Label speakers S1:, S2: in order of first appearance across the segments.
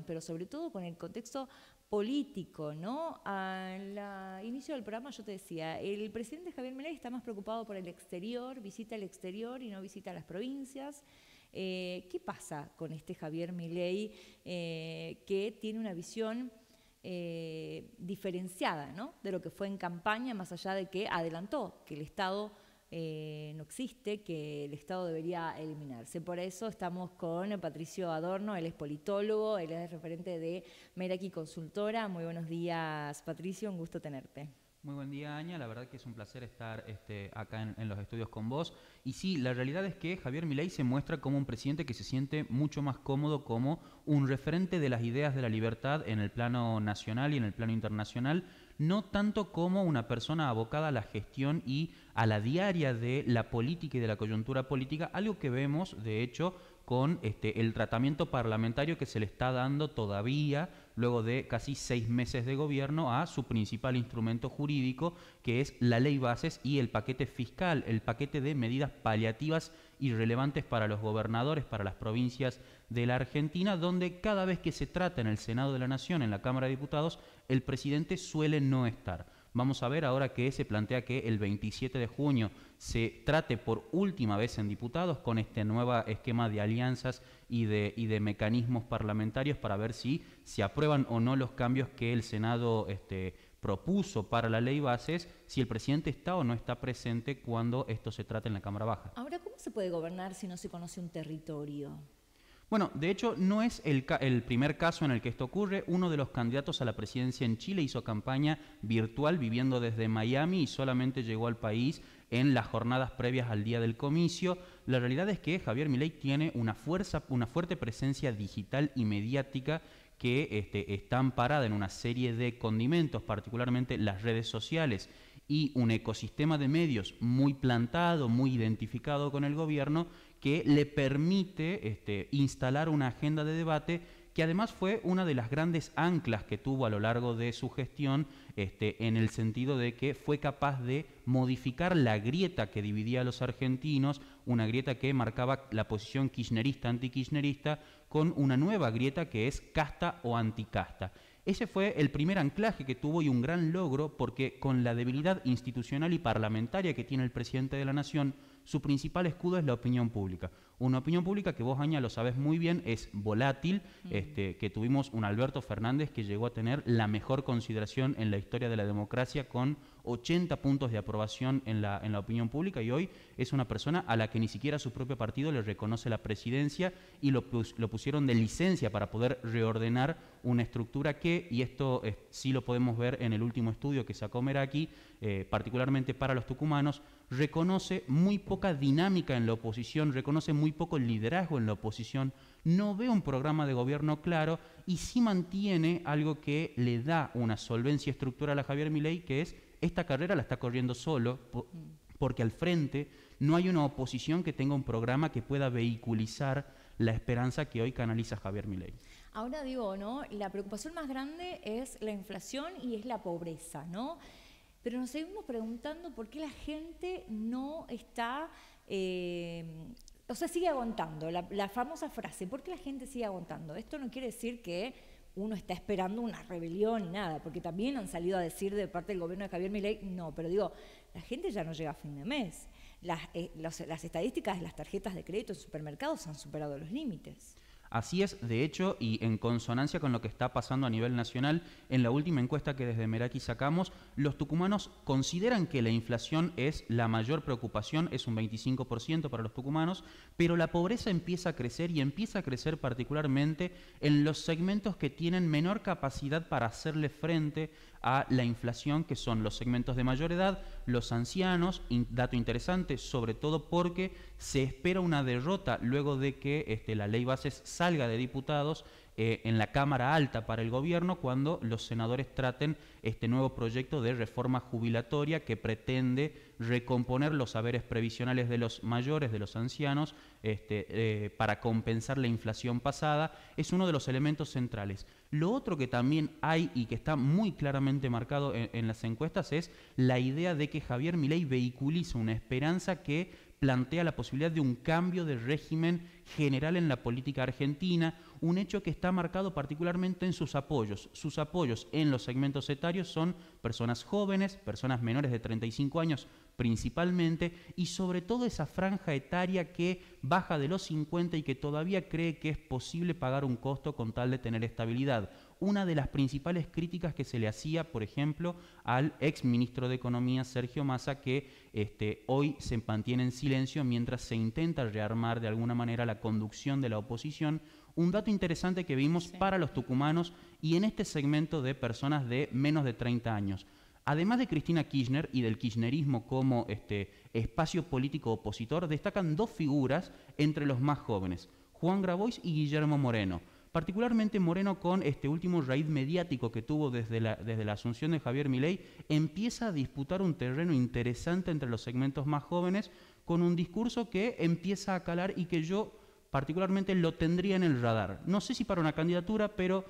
S1: pero sobre todo con el contexto político, ¿no? Al inicio del programa yo te decía, el presidente Javier Milei está más preocupado por el exterior, visita el exterior y no visita las provincias. ¿Qué pasa con este Javier Milei que tiene una visión diferenciada, ¿no?, de lo que fue en campaña, más allá de que adelantó que el Estado no existe, que el Estado debería eliminarse? Por eso estamos con Patricio Adorno, él es politólogo, él es referente de Meraki Consultora. Muy buenos días, Patricio, un gusto tenerte.
S2: Muy buen día, Aña. La verdad que es un placer estar acá en los estudios con vos. Y sí, la realidad es que Javier Milei se muestra como un presidente que se siente mucho más cómodo como un referente de las ideas de la libertad en el plano nacional y en el plano internacional, no tanto como una persona abocada a la gestión y a la diaria de la política y de la coyuntura política, algo que vemos, de hecho, con el tratamiento parlamentario que se le está dando todavía, luego de casi 6 meses de gobierno, a su principal instrumento jurídico, que es la ley bases y el paquete fiscal, el paquete de medidas paliativas y relevantes para los gobernadores, para las provincias de la Argentina, donde cada vez que se trata en el Senado de la Nación, en la Cámara de Diputados, el presidente suele no estar. Vamos a ver ahora que se plantea que el 27 de junio se trate por última vez en diputados con este nuevo esquema de alianzas y de mecanismos parlamentarios para ver si se aprueban o no los cambios que el Senado propuso para la ley bases, si el presidente está o no está presente cuando esto se trate en la Cámara Baja.
S1: Ahora, ¿cómo se puede gobernar si no se conoce un territorio?
S2: Bueno, de hecho no es el primer caso en el que esto ocurre. Uno de los candidatos a la presidencia en Chile hizo campaña virtual viviendo desde Miami y solamente llegó al país en las jornadas previas al día del comicio. La realidad es que Javier Milei tiene una fuerte presencia digital y mediática que está amparada en una serie de condimentos, particularmente las redes sociales, y un ecosistema de medios muy plantado, muy identificado con el gobierno, que le permite instalar una agenda de debate que además fue una de las grandes anclas que tuvo a lo largo de su gestión, en el sentido de que fue capaz de modificar la grieta que dividía a los argentinos, una grieta que marcaba la posición kirchnerista, antikirchnerista, con una nueva grieta que es casta o anticasta. Ese fue el primer anclaje que tuvo y un gran logro, porque con la debilidad institucional y parlamentaria que tiene el presidente de la Nación, su principal escudo es la opinión pública. Una opinión pública que vos, Aña, lo sabés muy bien, es volátil, que tuvimos un Alberto Fernández que llegó a tener la mejor consideración en la historia de la democracia con 80 puntos de aprobación en la opinión pública, y hoy es una persona a la que ni siquiera su propio partido le reconoce la presidencia y lo pusieron de licencia para poder reordenar una estructura que, y esto sí lo podemos ver en el último estudio que sacó Meraki, particularmente para los tucumanos, reconoce muy poca dinámica en la oposición, reconoce muy poco liderazgo en la oposición, no ve un programa de gobierno claro y sí mantiene algo que le da una solvencia estructural a Javier Milei, que es esta carrera la está corriendo solo, porque al frente no hay una oposición que tenga un programa que pueda vehiculizar la esperanza que hoy canaliza Javier Milei.
S1: Ahora digo, ¿no?, la preocupación más grande es la inflación y es la pobreza, ¿no? Pero nos seguimos preguntando por qué la gente no está, sigue aguantando. La famosa frase, ¿por qué la gente sigue aguantando? Esto no quiere decir que uno está esperando una rebelión ni nada, porque también han salido a decir de parte del gobierno de Javier Milei, no, pero digo, la gente ya no llega a fin de mes. Las estadísticas de las tarjetas de crédito en supermercados han superado los límites.
S2: Así es, de hecho, y en consonancia con lo que está pasando a nivel nacional, en la última encuesta que desde Meraki sacamos, los tucumanos consideran que la inflación es la mayor preocupación, es un 25% para los tucumanos, pero la pobreza empieza a crecer y empieza a crecer particularmente en los segmentos que tienen menor capacidad para hacerle frente a la inflación, que son los segmentos de mayor edad, los ancianos, dato interesante, sobre todo porque se espera una derrota luego de que la ley bases salga de diputados en la Cámara Alta para el gobierno, cuando los senadores traten este nuevo proyecto de reforma jubilatoria que pretende recomponer los saberes previsionales de los mayores, de los ancianos, para compensar la inflación pasada. Es uno de los elementos centrales. Lo otro que también hay y que está muy claramente marcado en las encuestas es la idea de que Javier Milei vehiculiza una esperanza que plantea la posibilidad de un cambio de régimen general en la política argentina, un hecho que está marcado particularmente en sus apoyos. Sus apoyos en los segmentos etarios son personas jóvenes, personas menores de 35 años principalmente, y sobre todo esa franja etaria que baja de los 50 y que todavía cree que es posible pagar un costo con tal de tener estabilidad. Una de las principales críticas que se le hacía, por ejemplo, al ex ministro de Economía, Sergio Massa, que hoy se mantiene en silencio mientras se intenta rearmar de alguna manera la conducción de la oposición. Un dato interesante que vimos para los tucumanos y en este segmento de personas de menos de 30 años. Además de Cristina Kirchner y del kirchnerismo como espacio político opositor, destacan dos figuras entre los más jóvenes, Juan Grabois y Guillermo Moreno. Particularmente Moreno, con este último raíz mediático que tuvo desde la asunción de Javier Milei, empieza a disputar un terreno interesante entre los segmentos más jóvenes, con un discurso que empieza a calar y que yo particularmente lo tendría en el radar. No sé si para una candidatura, pero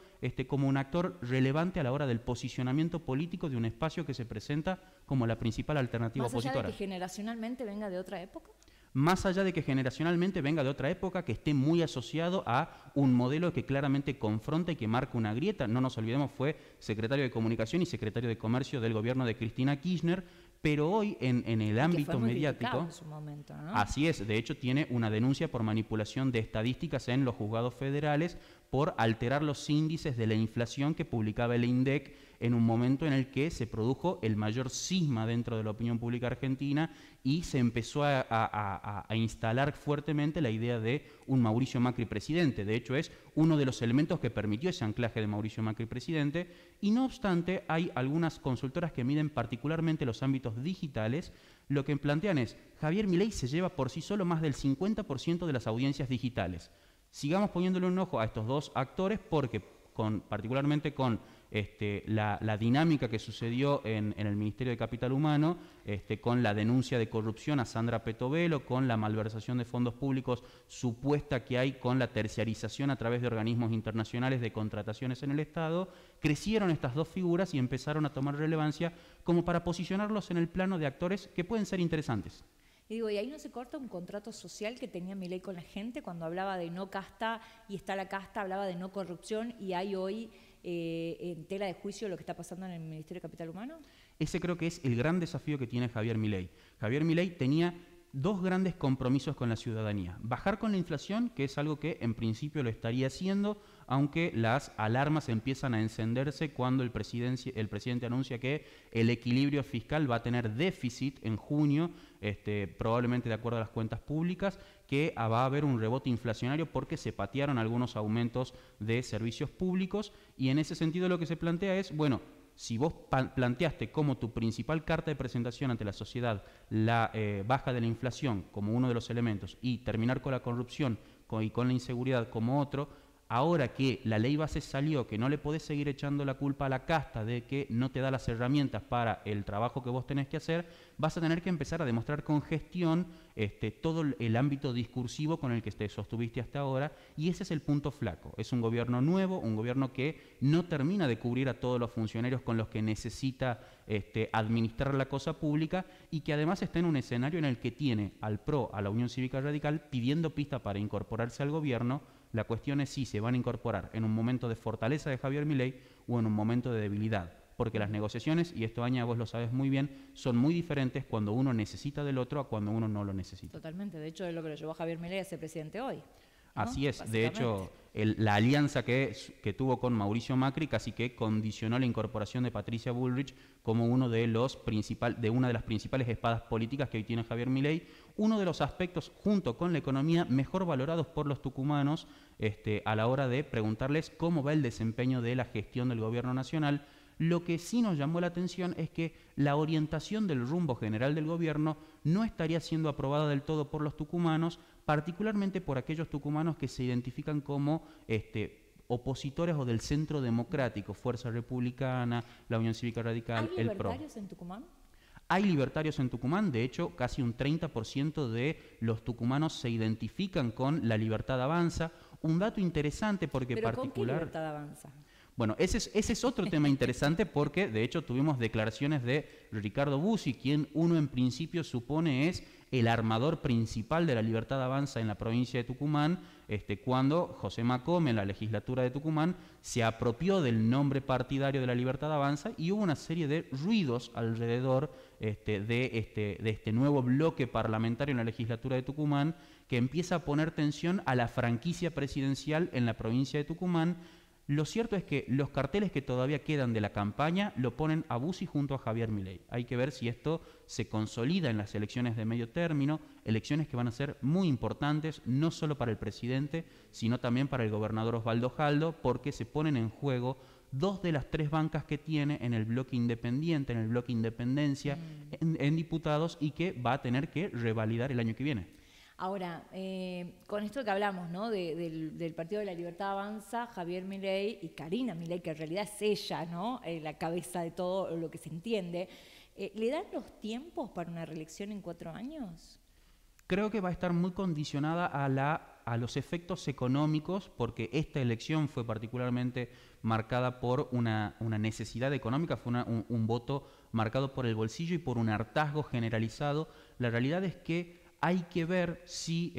S2: como un actor relevante a la hora del posicionamiento político de un espacio que se presenta como la principal alternativa opositora.
S1: ¿Más allá de que generacionalmente venga de otra época?
S2: Más allá de que generacionalmente venga de otra época, que esté muy asociado a un modelo que claramente confronta y que marca una grieta. No nos olvidemos, fue secretario de Comunicación y secretario de Comercio del gobierno de Cristina Kirchner, pero hoy en el ámbito mediático,
S1: en su momento, ¿no?
S2: Así es, de hecho tiene una denuncia por manipulación de estadísticas en los juzgados federales por alterar los índices de la inflación que publicaba el INDEC en un momento en el que se produjo el mayor cisma dentro de la opinión pública argentina y se empezó a instalar fuertemente la idea de un Mauricio Macri presidente. De hecho, es uno de los elementos que permitió ese anclaje de Mauricio Macri presidente, y no obstante hay algunas consultoras que miden particularmente los ámbitos digitales. Lo que plantean es, Javier Milei se lleva por sí solo más del 50% de las audiencias digitales. Sigamos poniéndole un ojo a estos dos actores porque particularmente con la dinámica que sucedió en el Ministerio de Capital Humano, con la denuncia de corrupción a Sandra Petovelo, con la malversación de fondos públicos supuesta que hay con la terciarización a través de organismos internacionales de contrataciones en el Estado, crecieron estas dos figuras y empezaron a tomar relevancia como para posicionarlos en el plano de actores que pueden ser interesantes.
S1: Y digo, ¿y ahí no se corta un contrato social que tenía Milei con la gente cuando hablaba de no casta y está la casta, hablaba de no corrupción, y hay hoy en tela de juicio lo que está pasando en el Ministerio de Capital Humano?
S2: Ese creo que es el gran desafío que tiene Javier Milei. Javier Milei tenía dos grandes compromisos con la ciudadanía. Bajar con la inflación, que es algo que en principio lo estaría haciendo, aunque las alarmas empiezan a encenderse cuando el presidente anuncia que el equilibrio fiscal va a tener déficit en junio, probablemente de acuerdo a las cuentas públicas, que va a haber un rebote inflacionario porque se patearon algunos aumentos de servicios públicos, y en ese sentido lo que se plantea es, bueno, si vos planteaste como tu principal carta de presentación ante la sociedad la baja de la inflación como uno de los elementos y terminar con la corrupción y con la inseguridad como otro, ahora que la ley base salió, que no le podés seguir echando la culpa a la casta de que no te da las herramientas para el trabajo que vos tenés que hacer, vas a tener que empezar a demostrar con gestión todo el ámbito discursivo con el que te sostuviste hasta ahora, y ese es el punto flaco. Es un gobierno nuevo, un gobierno que no termina de cubrir a todos los funcionarios con los que necesita administrar la cosa pública, y que además está en un escenario en el que tiene al PRO, a la Unión Cívica Radical, pidiendo pista para incorporarse al gobierno. La cuestión es si se van a incorporar en un momento de fortaleza de Javier Milei o en un momento de debilidad, porque las negociaciones, y esto Aña vos lo sabes muy bien, son muy diferentes cuando uno necesita del otro a cuando uno no lo necesita.
S1: Totalmente, de hecho es lo que lo llevó a Javier Milei a ser presidente hoy, ¿no?
S2: Así es, de hecho la alianza que tuvo con Mauricio Macri casi que condicionó la incorporación de Patricia Bullrich como una de las principales espadas políticas que hoy tiene Javier Milei. Uno de los aspectos, junto con la economía, mejor valorados por los tucumanos a la hora de preguntarles cómo va el desempeño de la gestión del gobierno nacional. Lo que sí nos llamó la atención es que la orientación del rumbo general del gobierno no estaría siendo aprobada del todo por los tucumanos, particularmente por aquellos tucumanos que se identifican como opositores o del centro democrático, Fuerza Republicana, la Unión Cívica Radical, el PRO.
S1: ¿Hay libertarios en Tucumán?
S2: Hay libertarios en Tucumán, de hecho casi un 30% de los tucumanos se identifican con La Libertad Avanza. Un dato interesante porque
S1: ¿Pero
S2: particular...
S1: con qué Libertad Avanza?
S2: Bueno, ese es otro tema interesante porque de hecho tuvimos declaraciones de Ricardo Bussi, quien uno en principio supone es el armador principal de La Libertad Avanza en la provincia de Tucumán, cuando José Macome, en la legislatura de Tucumán, se apropió del nombre partidario de La Libertad Avanza y hubo una serie de ruidos alrededor de este nuevo bloque parlamentario en la legislatura de Tucumán, que empieza a poner tensión a la franquicia presidencial en la provincia de Tucumán. Lo cierto es que los carteles que todavía quedan de la campaña lo ponen a Bussi junto a Javier Milei. Hay que ver si esto se consolida en las elecciones de medio término, elecciones que van a ser muy importantes, no solo para el presidente, sino también para el gobernador Osvaldo Jaldo, porque se ponen en juego dos de las tres bancas que tiene en el bloque independiente, en el bloque independencia, en diputados, y que va a tener que revalidar el año que viene.
S1: Ahora, con esto que hablamos, ¿no? del Partido de la Libertad Avanza, Javier Milei y Karina Milei, que en realidad es ella, ¿no? La cabeza de todo lo que se entiende, ¿le dan los tiempos para una reelección en 4 años?
S2: Creo que va a estar muy condicionada a los efectos económicos, porque esta elección fue particularmente marcada por una necesidad económica, fue un voto marcado por el bolsillo y por un hartazgo generalizado. La realidad es que hay que ver si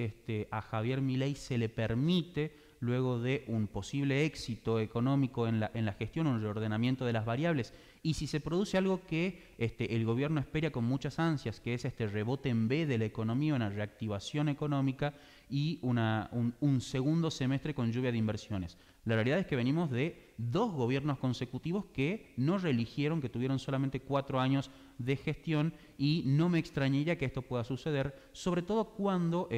S2: a Javier Milei se le permite, luego de un posible éxito económico en la gestión, un reordenamiento de las variables, y si se produce algo que el gobierno espera con muchas ansias, que es este rebote en B de la economía, una reactivación económica y un segundo semestre con lluvia de inversiones. La realidad es que venimos de 2 gobiernos consecutivos que no reeligieron, que tuvieron solamente 4 años de gestión, y no me extrañaría que esto pueda suceder, sobre todo cuando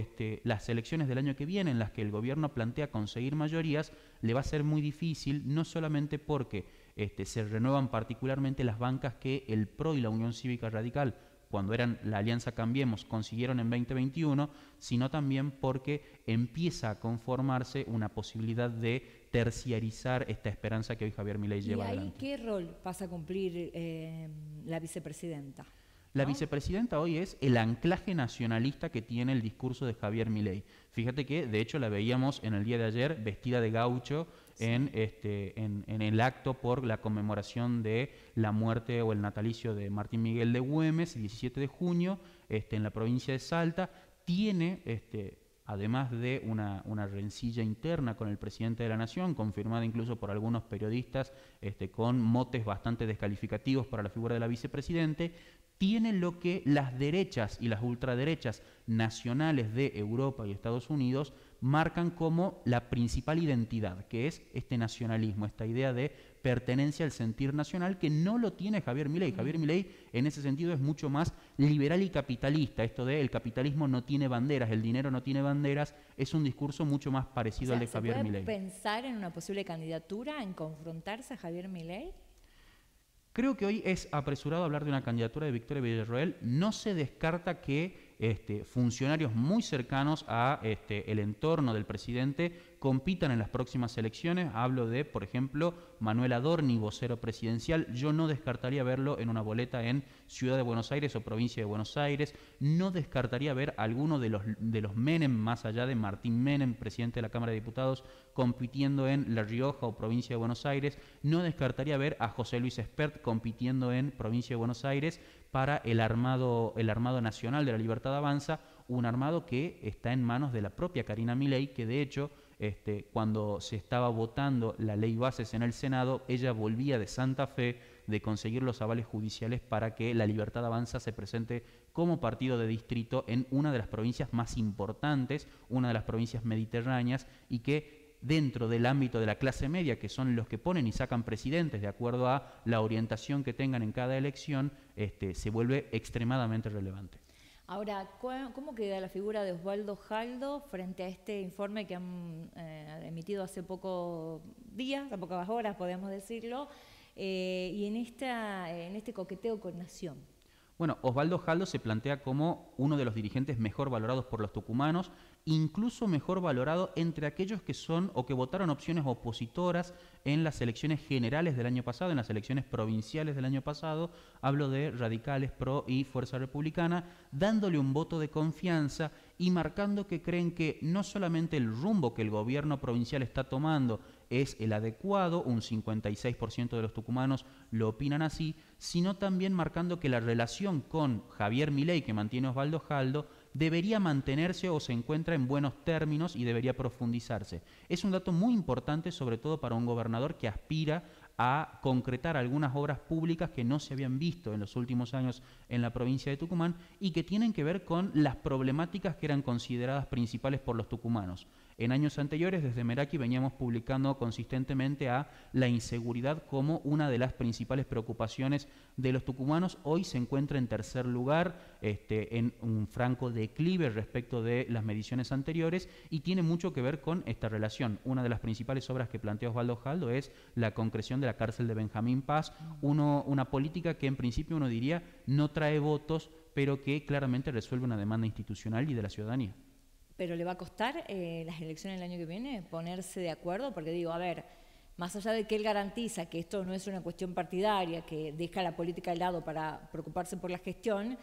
S2: las elecciones del año que viene, en las que el gobierno plantea conseguir mayorías, le va a ser muy difícil, no solamente porque se renuevan particularmente las bancas que el PRO y la Unión Cívica Radical, cuando eran la Alianza Cambiemos, consiguieron en 2021, sino también porque empieza a conformarse una posibilidad de terciarizar esta esperanza que hoy Javier Milei lleva adelante.
S1: ¿Y ahí qué rol pasa a cumplir la vicepresidenta?
S2: La vicepresidenta hoy es el anclaje nacionalista que tiene el discurso de Javier Milei. Fíjate que, de hecho, la veíamos en el día de ayer vestida de gaucho en el acto por la conmemoración de la muerte o el natalicio de Martín Miguel de Güemes, el 17 de junio, en la provincia de Salta. Tiene, además de una rencilla interna con el presidente de la Nación, confirmada incluso por algunos periodistas con motes bastante descalificativos para la figura de la vicepresidente, tiene lo que las derechas y las ultraderechas nacionales de Europa y Estados Unidos marcan como la principal identidad, que es este nacionalismo, esta idea de pertenencia al sentir nacional, que no lo tiene Javier Milei. Javier Milei en ese sentido es mucho más liberal y capitalista. Esto de el capitalismo no tiene banderas, el dinero no tiene banderas, es un discurso mucho más parecido al de Javier Milei.
S1: ¿Se puede pensar en una posible candidatura, en confrontarse a Javier Milei?
S2: Creo que hoy es apresurado hablar de una candidatura de Victoria Villarroel. No se descarta que funcionarios muy cercanos a el entorno del presidente compitan en las próximas elecciones. Hablo de, por ejemplo, Manuel Adorni, vocero presidencial. Yo no descartaría verlo en una boleta en Ciudad de Buenos Aires o provincia de Buenos Aires. No descartaría ver a alguno de los Menem, más allá de Martín Menem, presidente de la Cámara de Diputados, compitiendo en La Rioja o provincia de Buenos Aires. No descartaría ver a José Luis Espert compitiendo en provincia de Buenos Aires para el armado nacional de la Libertad Avanza, un armado que está en manos de la propia Karina Milei, que de hecho cuando se estaba votando la ley bases en el Senado, ella volvía de Santa Fe de conseguir los avales judiciales para que la Libertad Avanza se presente como partido de distrito en una de las provincias más importantes, una de las provincias mediterráneas, y que dentro del ámbito de la clase media, que son los que ponen y sacan presidentes de acuerdo a la orientación que tengan en cada elección, se vuelve extremadamente relevante.
S1: Ahora, ¿cómo queda la figura de Osvaldo Jaldo frente a este informe que han emitido hace pocos días, a pocas horas podemos decirlo, y en este coqueteo con Nación?
S2: Bueno, Osvaldo Jaldo se plantea como uno de los dirigentes mejor valorados por los tucumanos, incluso mejor valorado entre aquellos que son o que votaron opciones opositoras en las elecciones generales del año pasado, en las elecciones provinciales del año pasado. Hablo de Radicales, PRO y Fuerza Republicana, dándole un voto de confianza y marcando que creen que no solamente el rumbo que el gobierno provincial está tomando es el adecuado, un 56% de los tucumanos lo opinan así, sino también marcando que la relación con Javier Milei, que mantiene Osvaldo Jaldo, debería mantenerse o se encuentra en buenos términos y debería profundizarse. Es un dato muy importante, sobre todo para un gobernador que aspira a concretar algunas obras públicas que no se habían visto en los últimos años en la provincia de Tucumán y que tienen que ver con las problemáticas que eran consideradas principales por los tucumanos. En años anteriores, desde Meraki veníamos publicando consistentemente a la inseguridad como una de las principales preocupaciones de los tucumanos. Hoy se encuentra en tercer lugar, en un franco declive respecto de las mediciones anteriores, y tiene mucho que ver con esta relación. Una de las principales obras que plantea Osvaldo Jaldo es la concreción de la cárcel de Benjamín Paz, una política que en principio uno diría no trae votos, pero que claramente resuelve una demanda institucional y de la ciudadanía.
S1: Pero le va a costar las elecciones del año que viene ponerse de acuerdo, porque digo, a ver, más allá de que él garantiza que esto no es una cuestión partidaria, que deja la política de lado para preocuparse por la gestión,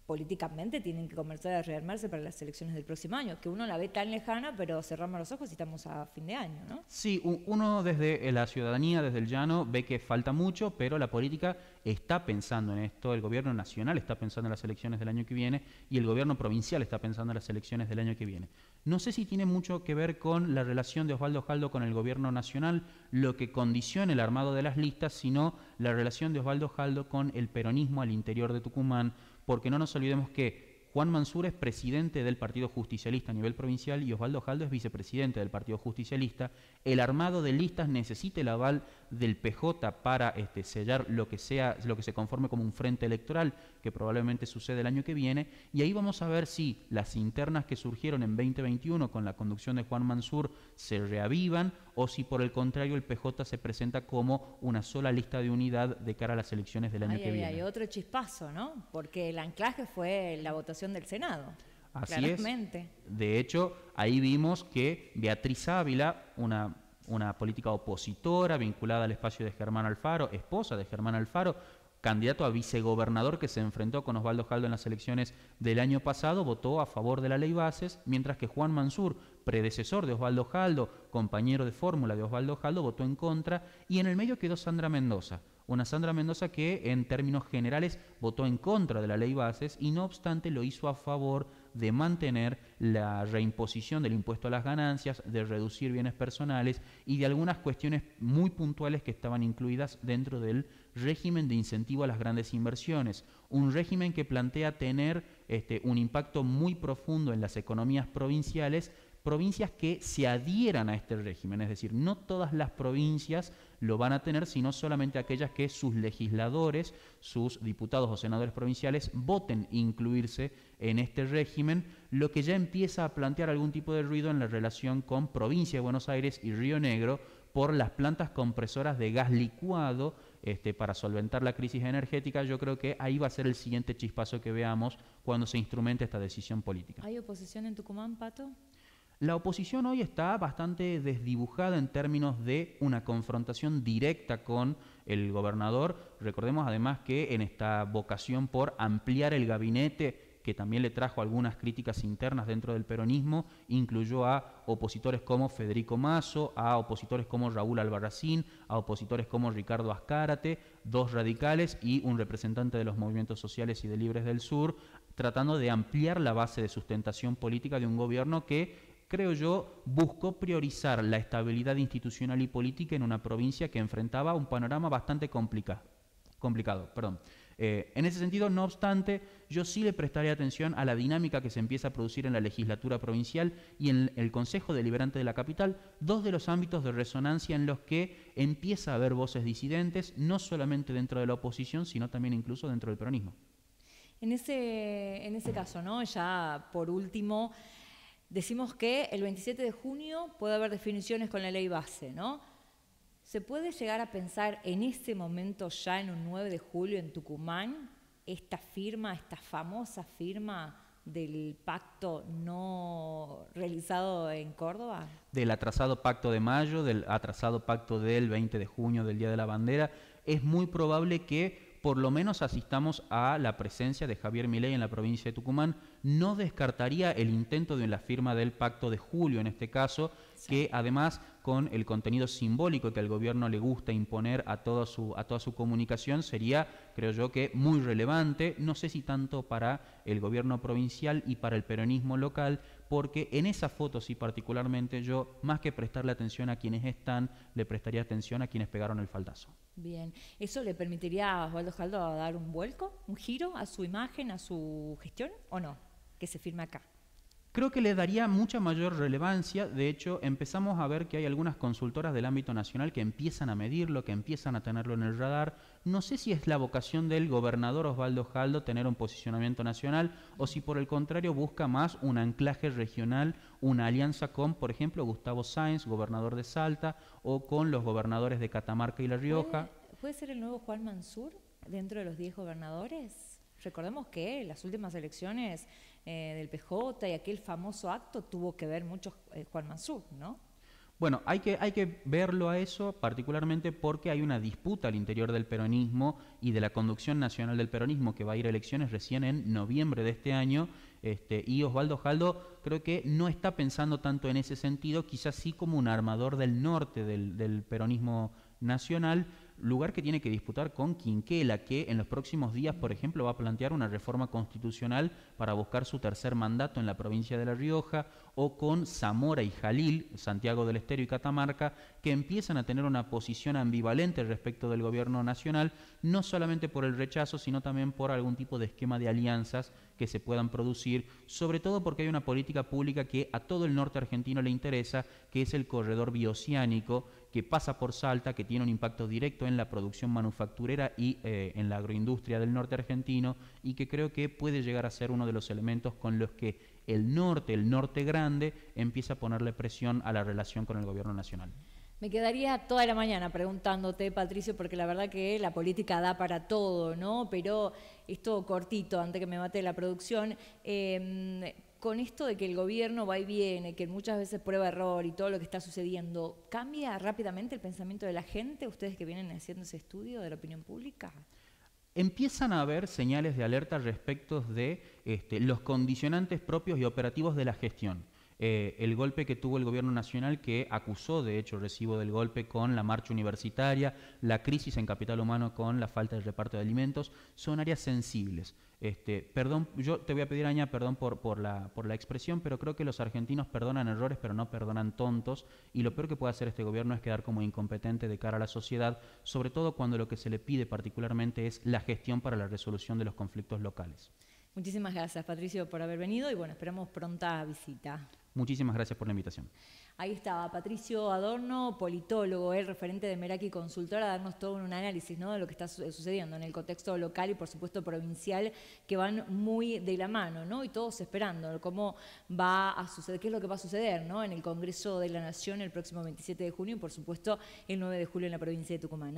S1: políticamente tienen que comenzar a rearmarse para las elecciones del próximo año, que uno la ve tan lejana, pero cerramos los ojos y estamos a fin de año, ¿no?
S2: Sí, uno desde la ciudadanía, desde el llano, ve que falta mucho, pero la política está pensando en esto, el gobierno nacional está pensando en las elecciones del año que viene y el gobierno provincial está pensando en las elecciones del año que viene. No sé si tiene mucho que ver con la relación de Osvaldo Jaldo con el gobierno nacional, lo que condiciona el armado de las listas, sino la relación de Osvaldo Jaldo con el peronismo al interior de Tucumán, porque no nos olvidemos que Juan Mansur es presidente del Partido Justicialista a nivel provincial y Osvaldo Jaldo es vicepresidente del Partido Justicialista. El armado de listas necesita el aval del PJ para sellar lo que se conforme como un frente electoral, que probablemente sucede el año que viene, y ahí vamos a ver si las internas que surgieron en 2021 con la conducción de Juan Mansur se reavivan o si por el contrario el PJ se presenta como una sola lista de unidad de cara a las elecciones del año que viene.
S1: Hay otro chispazo, ¿no? Porque el anclaje fue la votación del Senado.
S2: Así
S1: claramente.
S2: Es. De hecho, ahí vimos que Beatriz Ávila, una política opositora vinculada al espacio de Germán Alfaro, esposa de Germán Alfaro, candidato a vicegobernador que se enfrentó con Osvaldo Jaldo en las elecciones del año pasado, votó a favor de la ley Bases, mientras que Juan Mansur, predecesor de Osvaldo Jaldo, compañero de fórmula de Osvaldo Jaldo, votó en contra, y en el medio quedó Sandra Mendoza. Una Sandra Mendoza que en términos generales votó en contra de la ley Bases y no obstante lo hizo a favor de mantener la reimposición del impuesto a las ganancias, de reducir bienes personales y de algunas cuestiones muy puntuales que estaban incluidas dentro del régimen de incentivo a las grandes inversiones. Un régimen que plantea tener un impacto muy profundo en las economías provinciales, provincias que se adhieran a este régimen, es decir, no todas las provincias lo van a tener, sino solamente aquellas que sus legisladores, sus diputados o senadores provinciales voten incluirse en este régimen, lo que ya empieza a plantear algún tipo de ruido en la relación con Provincia de Buenos Aires y Río Negro por las plantas compresoras de gas licuado para solventar la crisis energética. Yo creo que ahí va a ser el siguiente chispazo que veamos cuando se instrumente esta decisión política.
S1: ¿Hay oposición en Tucumán, Pato?
S2: La oposición hoy está bastante desdibujada en términos de una confrontación directa con el gobernador. Recordemos además que en esta vocación por ampliar el gabinete, que también le trajo algunas críticas internas dentro del peronismo, incluyó a opositores como Federico Mazo, a opositores como Raúl Albarracín, a opositores como Ricardo Azcárate, dos radicales y un representante de los movimientos sociales y de Libres del Sur, tratando de ampliar la base de sustentación política de un gobierno que, creo yo, buscó priorizar la estabilidad institucional y política en una provincia que enfrentaba un panorama bastante complicado. En ese sentido, no obstante, yo sí le prestaré atención a la dinámica que se empieza a producir en la legislatura provincial y en el Consejo Deliberante de la capital, dos de los ámbitos de resonancia en los que empieza a haber voces disidentes, no solamente dentro de la oposición, sino también incluso dentro del peronismo.
S1: En ese caso, ¿no? Ya por último, decimos que el 27 de junio puede haber definiciones con la ley base, ¿no? ¿Se puede llegar a pensar en ese momento ya en un 9 de julio en Tucumán, esta famosa firma del pacto no realizado en Córdoba?
S2: Del atrasado pacto de mayo, del atrasado pacto del 20 de junio, del Día de la Bandera, es muy probable que por lo menos asistamos a la presencia de Javier Milei en la provincia de Tucumán. No descartaría el intento de la firma del pacto de julio, en este caso, sí, que además con el contenido simbólico que al gobierno le gusta imponer a toda su comunicación, sería, creo yo, que muy relevante, no sé si tanto para el gobierno provincial y para el peronismo local, porque en esas fotos y particularmente yo, más que prestarle atención a quienes están, le prestaría atención a quienes pegaron el faltazo.
S1: Bien, ¿eso le permitiría a Osvaldo Jaldo dar un vuelco, un giro a su imagen, a su gestión, o no? Que se firme acá.
S2: Creo que le daría mucha mayor relevancia. De hecho, empezamos a ver que hay algunas consultoras del ámbito nacional que empiezan a medirlo, que empiezan a tenerlo en el radar. No sé si es la vocación del gobernador Osvaldo Jaldo tener un posicionamiento nacional o si por el contrario busca más un anclaje regional, una alianza con, por ejemplo, Gustavo Sáenz, gobernador de Salta, o con los gobernadores de Catamarca y La Rioja.
S1: ¿Puede ser el nuevo Juan Mansur dentro de los 10 gobernadores? Recordemos que las últimas elecciones del PJ y aquel famoso acto tuvo que ver mucho Juan Mansur, ¿no?
S2: Bueno, hay que verlo a eso particularmente porque hay una disputa al interior del peronismo y de la conducción nacional del peronismo que va a ir a elecciones recién en noviembre de este año, y Osvaldo Jaldo creo que no está pensando tanto en ese sentido, quizás sí como un armador del norte del peronismo nacional, lugar que tiene que disputar con Quinquela, que en los próximos días, por ejemplo, va a plantear una reforma constitucional para buscar su tercer mandato en la provincia de La Rioja, o con Zamora y Jalil, Santiago del Estero y Catamarca, que empiezan a tener una posición ambivalente respecto del gobierno nacional, no solamente por el rechazo, sino también por algún tipo de esquema de alianzas que se puedan producir, sobre todo porque hay una política pública que a todo el norte argentino le interesa, que es el corredor bioceánico, que pasa por Salta, que tiene un impacto directo en la producción manufacturera y en la agroindustria del norte argentino, y que creo que puede llegar a ser uno de los elementos con los que el norte grande, empieza a ponerle presión a la relación con el gobierno nacional.
S1: Me quedaría toda la mañana preguntándote, Patricio, porque la verdad que la política da para todo, ¿no? Pero esto cortito, antes que me mate la producción, con esto de que el gobierno va y viene, que muchas veces prueba error y todo lo que está sucediendo, ¿cambia rápidamente el pensamiento de la gente, ustedes que vienen haciendo ese estudio de la opinión pública?
S2: Empiezan a haber señales de alerta respecto de los condicionantes propios y operativos de la gestión. El golpe que tuvo el gobierno nacional, que acusó de hecho el recibo del golpe con la marcha universitaria, la crisis en capital humano con la falta de reparto de alimentos, son áreas sensibles. Perdón, yo te voy a pedir, Aña, perdón por la expresión, pero creo que los argentinos perdonan errores, pero no perdonan tontos, y lo peor que puede hacer este gobierno es quedar como incompetente de cara a la sociedad, sobre todo cuando lo que se le pide particularmente es la gestión para la resolución de los conflictos locales.
S1: Muchísimas gracias, Patricio, por haber venido y bueno, esperamos pronta visita.
S2: Muchísimas gracias por la invitación.
S1: Ahí estaba Patricio Adorno, politólogo, referente de Meraki Consultora, a darnos todo un análisis, ¿no?, de lo que está sucediendo en el contexto local y por supuesto provincial, que van muy de la mano, ¿no? Y todos esperando cómo va a suceder, qué es lo que va a suceder, ¿no?, en el Congreso de la Nación el próximo 27 de junio y por supuesto el 9 de julio en la provincia de Tucumán.